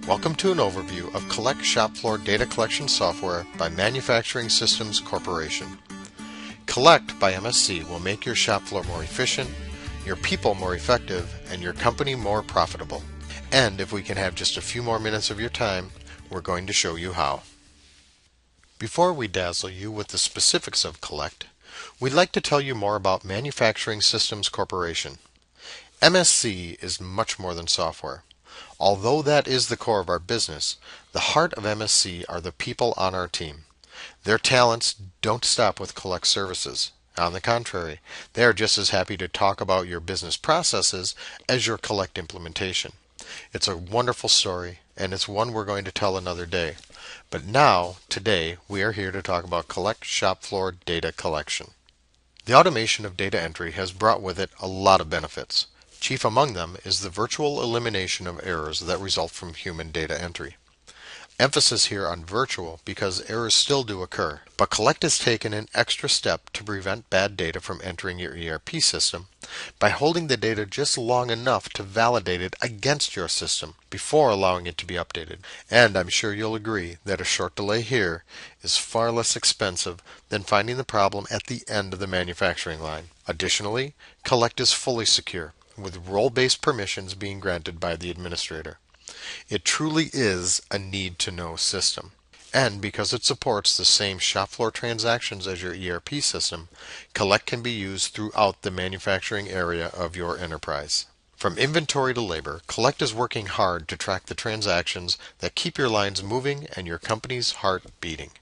Welcome to an overview of Collect shop floor data collection software by Manufacturing Systems Corporation. Collect by MSC will make your shop floor more efficient, your people more effective, and your company more profitable. And if we can have just a few more minutes of your time, we're going to show you how. Before we dazzle you with the specifics of Collect, we'd like to tell you more about Manufacturing Systems Corporation. MSC is much more than software. Although that is the core of our business, the heart of MSC are the people on our team. Their talents don't stop with Collect services. On the contrary, they are just as happy to talk about your business processes as your Collect implementation. It's a wonderful story, and it's one we're going to tell another day. But now, today, we are here to talk about Collect shop floor data collection. The automation of data entry has brought with it a lot of benefits. Chief among them is the virtual elimination of errors that result from human data entry. Emphasis here on virtual because errors still do occur, but Collect has taken an extra step to prevent bad data from entering your ERP system by holding the data just long enough to validate it against your system before allowing it to be updated. And I'm sure you'll agree that a short delay here is far less expensive than finding the problem at the end of the manufacturing line. Additionally, Collect is fully secure, with role-based permissions being granted by the administrator. It truly is a need-to-know system. And because it supports the same shop floor transactions as your ERP system, Collect can be used throughout the manufacturing area of your enterprise. From inventory to labor, Collect is working hard to track the transactions that keep your lines moving and your company's heart beating.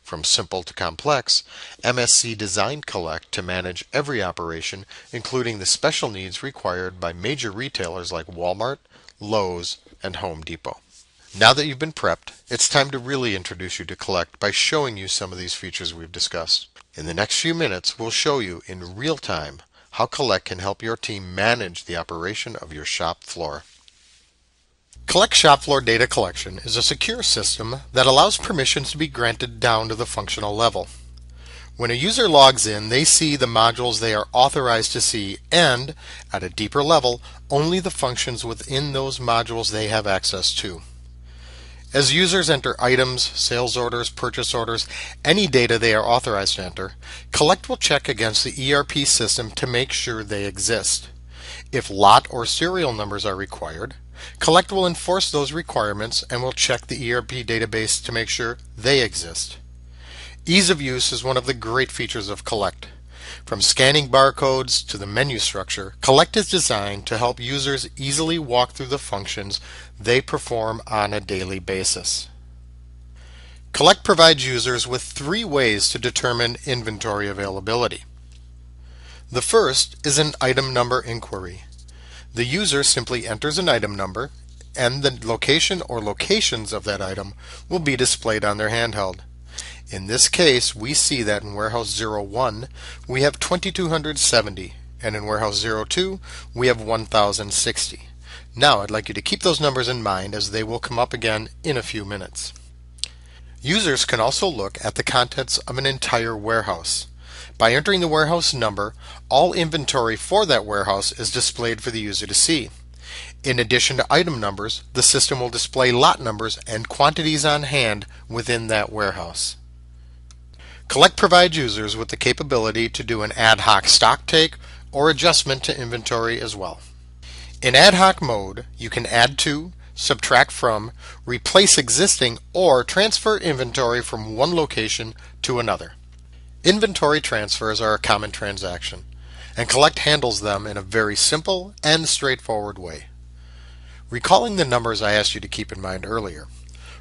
From simple to complex, MSC designed Collect to manage every operation, including the special needs required by major retailers like Walmart, Lowe's, and Home Depot. Now that you've been prepped, it's time to really introduce you to Collect by showing you some of these features we've discussed. In the next few minutes, we'll show you in real time how Collect can help your team manage the operation of your shop floor. Collect shop floor data collection is a secure system that allows permissions to be granted down to the functional level. When a user logs in, they see the modules they are authorized to see and, at a deeper level, only the functions within those modules they have access to. As users enter items, sales orders, purchase orders, any data they are authorized to enter, Collect will check against the ERP system to make sure they exist. If lot or serial numbers are required, Collect will enforce those requirements and will check the ERP database to make sure they exist. Ease of use is one of the great features of Collect. From scanning barcodes to the menu structure, Collect is designed to help users easily walk through the functions they perform on a daily basis. Collect provides users with 3 ways to determine inventory availability. The first is an item number inquiry. The user simply enters an item number, and the location or locations of that item will be displayed on their handheld. In this case, we see that in Warehouse 01, we have 2270, and in Warehouse 02, we have 1060. Now, I'd like you to keep those numbers in mind as they will come up again in a few minutes. Users can also look at the contents of an entire warehouse. By entering the warehouse number, all inventory for that warehouse is displayed for the user to see. In addition to item numbers, the system will display lot numbers and quantities on hand within that warehouse. Collect provides users with the capability to do an ad hoc stock take or adjustment to inventory as well. In ad hoc mode, you can add to, subtract from, replace existing, or transfer inventory from one location to another. Inventory transfers are a common transaction, and Collect handles them in a very simple and straightforward way. Recalling the numbers I asked you to keep in mind earlier,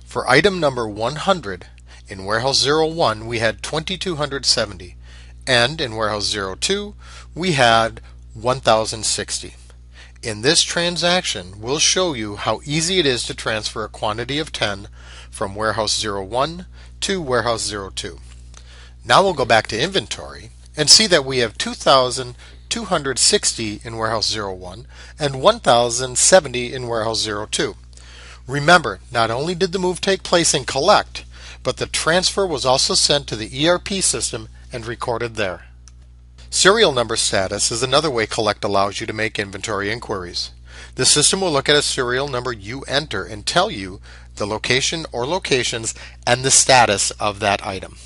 for item number 100, in Warehouse 01 we had 2270, and in Warehouse 02 we had 1060. In this transaction, we'll show you how easy it is to transfer a quantity of 10 from Warehouse 01 to Warehouse 02. Now we'll go back to inventory and see that we have 2260 in Warehouse 01 and 1070 in Warehouse 02. Remember, not only did the move take place in Collect, but the transfer was also sent to the ERP system and recorded there. Serial number status is another way Collect allows you to make inventory inquiries. The system will look at a serial number you enter and tell you the location or locations and the status of that item.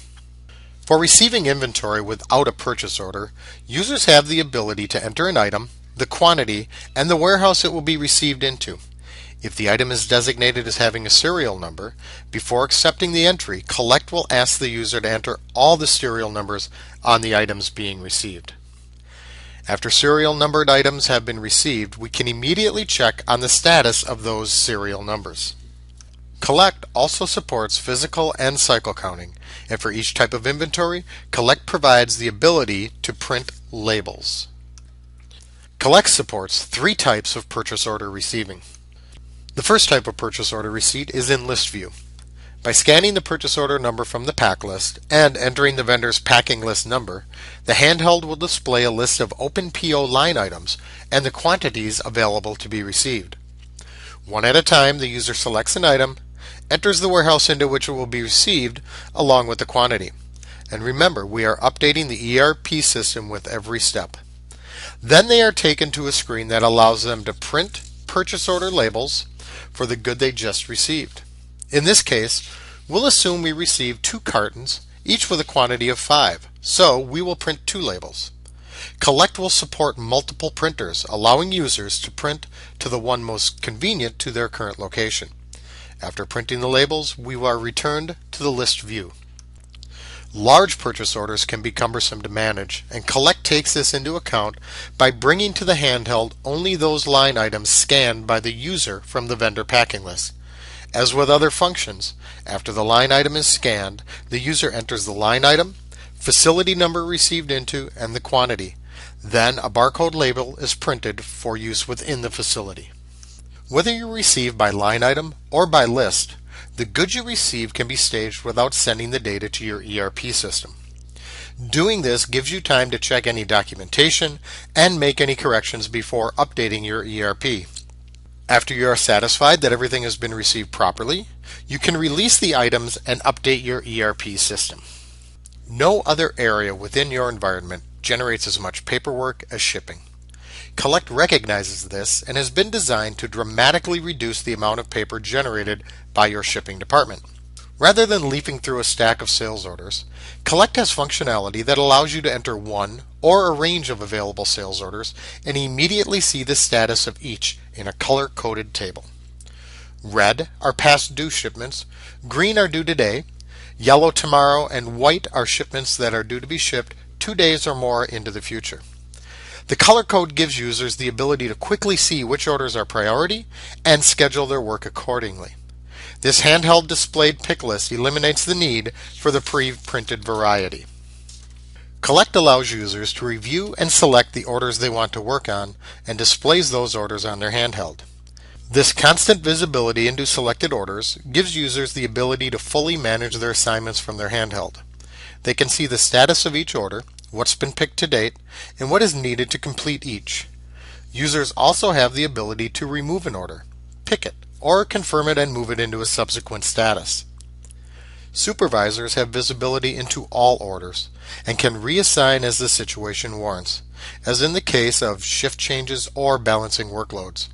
For receiving inventory without a purchase order, users have the ability to enter an item, the quantity, and the warehouse it will be received into. If the item is designated as having a serial number, before accepting the entry, Collect will ask the user to enter all the serial numbers on the items being received. After serial numbered items have been received, we can immediately check on the status of those serial numbers. Collect also supports physical and cycle counting, and for each type of inventory, Collect provides the ability to print labels. Collect supports 3 types of purchase order receiving. The first type of purchase order receipt is in list view. By scanning the purchase order number from the pack list and entering the vendor's packing list number, the handheld will display a list of open PO line items and the quantities available to be received. One at a time, the user selects an item, enters the warehouse into which it will be received, along with the quantity. And remember, we are updating the ERP system with every step. Then they are taken to a screen that allows them to print purchase order labels for the good they just received. In this case, we'll assume we received 2 cartons, each with a quantity of 5, so we will print 2 labels. Collect will support multiple printers, allowing users to print to the one most convenient to their current location. After printing the labels, we are returned to the list view. Large purchase orders can be cumbersome to manage, and Collect takes this into account by bringing to the handheld only those line items scanned by the user from the vendor packing list. As with other functions, after the line item is scanned, the user enters the line item, facility number received into, and the quantity. Then a barcode label is printed for use within the facility. Whether you receive by line item or by list, the goods you receive can be staged without sending the data to your ERP system. Doing this gives you time to check any documentation and make any corrections before updating your ERP. After you are satisfied that everything has been received properly, you can release the items and update your ERP system. No other area within your environment generates as much paperwork as shipping. Collect recognizes this and has been designed to dramatically reduce the amount of paper generated by your shipping department. Rather than leafing through a stack of sales orders, Collect has functionality that allows you to enter one or a range of available sales orders and immediately see the status of each in a color-coded table. Red are past due shipments, green are due today, yellow tomorrow, and white are shipments that are due to be shipped 2 days or more into the future. The color code gives users the ability to quickly see which orders are priority and schedule their work accordingly. This handheld displayed pick list eliminates the need for the pre-printed variety. Collect allows users to review and select the orders they want to work on and displays those orders on their handheld. This constant visibility into selected orders gives users the ability to fully manage their assignments from their handheld. They can see the status of each order, what's been picked to date, and what is needed to complete each. Users also have the ability to remove an order, pick it, or confirm it and move it into a subsequent status. Supervisors have visibility into all orders and can reassign as the situation warrants, as in the case of shift changes or balancing workloads.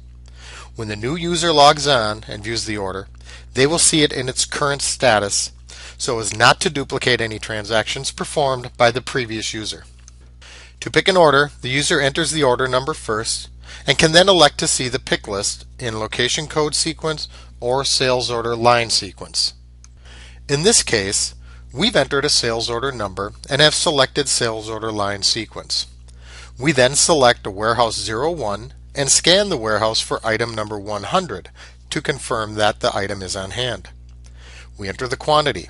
When the new user logs on and views the order, they will see it in its current status so as not to duplicate any transactions performed by the previous user. To pick an order, the user enters the order number first and can then elect to see the pick list in location code sequence or sales order line sequence. In this case, we've entered a sales order number and have selected sales order line sequence. We then select a warehouse 01 and scan the warehouse for item number 100 to confirm that the item is on hand. We enter the quantity.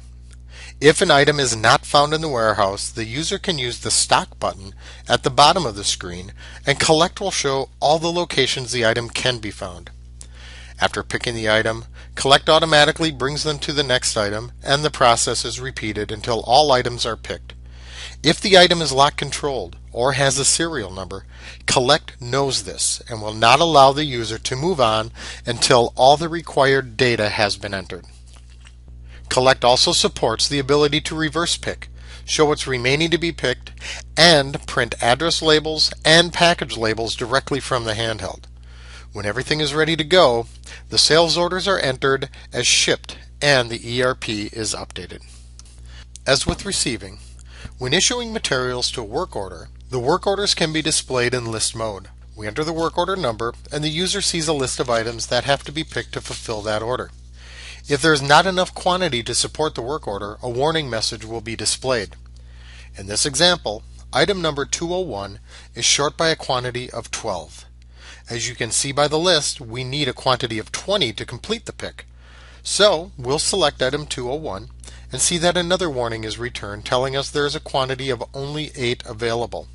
If an item is not found in the warehouse, the user can use the stock button at the bottom of the screen and Collect will show all the locations the item can be found. After picking the item, Collect automatically brings them to the next item and the process is repeated until all items are picked. If the item is lock controlled or has a serial number, Collect knows this and will not allow the user to move on until all the required data has been entered. Collect also supports the ability to reverse pick, show what's remaining to be picked, and print address labels and package labels directly from the handheld. When everything is ready to go, the sales orders are entered as shipped and the ERP is updated. As with receiving, when issuing materials to a work order, the work orders can be displayed in list mode. We enter the work order number and the user sees a list of items that have to be picked to fulfill that order. If there is not enough quantity to support the work order, a warning message will be displayed. In this example, item number 201 is short by a quantity of 12. As you can see by the list, we need a quantity of 20 to complete the pick. So we'll select item 201 and see that another warning is returned telling us there is a quantity of only 8 available.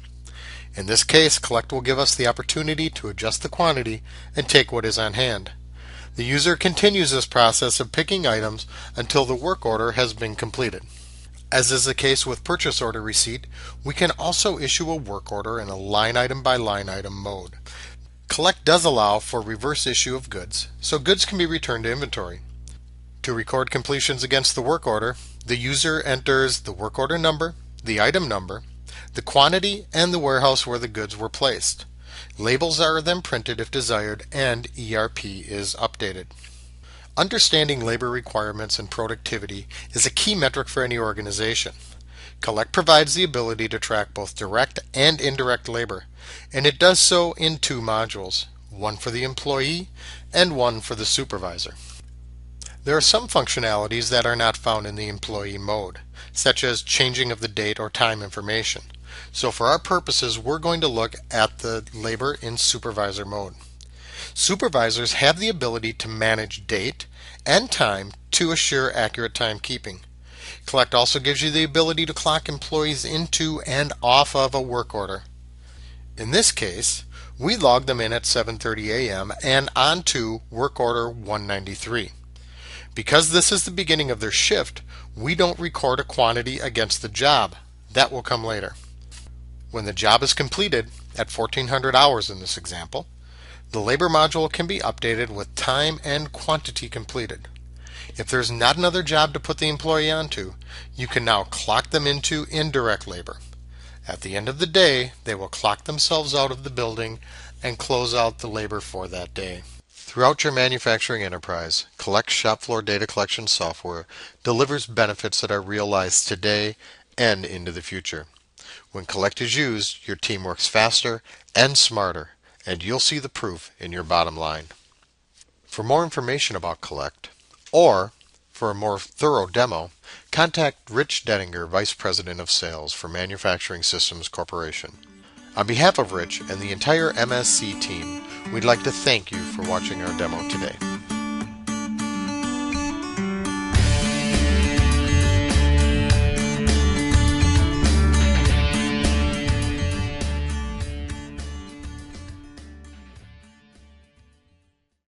In this case, Collect will give us the opportunity to adjust the quantity and take what is on hand. The user continues this process of picking items until the work order has been completed. As is the case with purchase order receipt, we can also issue a work order in a line item by line item mode. Collect does allow for reverse issue of goods, so goods can be returned to inventory. To record completions against the work order, the user enters the work order number, the item number, the quantity, and the warehouse where the goods were placed. Labels are then printed if desired, and ERP is updated. Understanding labor requirements and productivity is a key metric for any organization. Collect provides the ability to track both direct and indirect labor, and it does so in 2 modules, one for the employee and one for the supervisor. There are some functionalities that are not found in the employee mode, such as changing of the date or time information. So for our purposes, we're going to look at the labor in supervisor mode. Supervisors have the ability to manage date and time to assure accurate timekeeping. Collect also gives you the ability to clock employees into and off of a work order. In this case, we log them in at 7:30 a.m. and onto work order 193. Because this is the beginning of their shift, we don't record a quantity against the job. That will come later. When the job is completed, at 1400 hours in this example, the labor module can be updated with time and quantity completed. If there's not another job to put the employee onto, you can now clock them into indirect labor. At the end of the day, they will clock themselves out of the building and close out the labor for that day. Throughout your manufacturing enterprise, Collect shop floor data collection software delivers benefits that are realized today and into the future. When Collect is used, your team works faster and smarter, and you'll see the proof in your bottom line. For more information about Collect, or for a more thorough demo, contact Rich Denninger, Vice President of Sales for Manufacturing Systems Corporation. On behalf of Rich and the entire MSC team, we'd like to thank you for watching our demo today.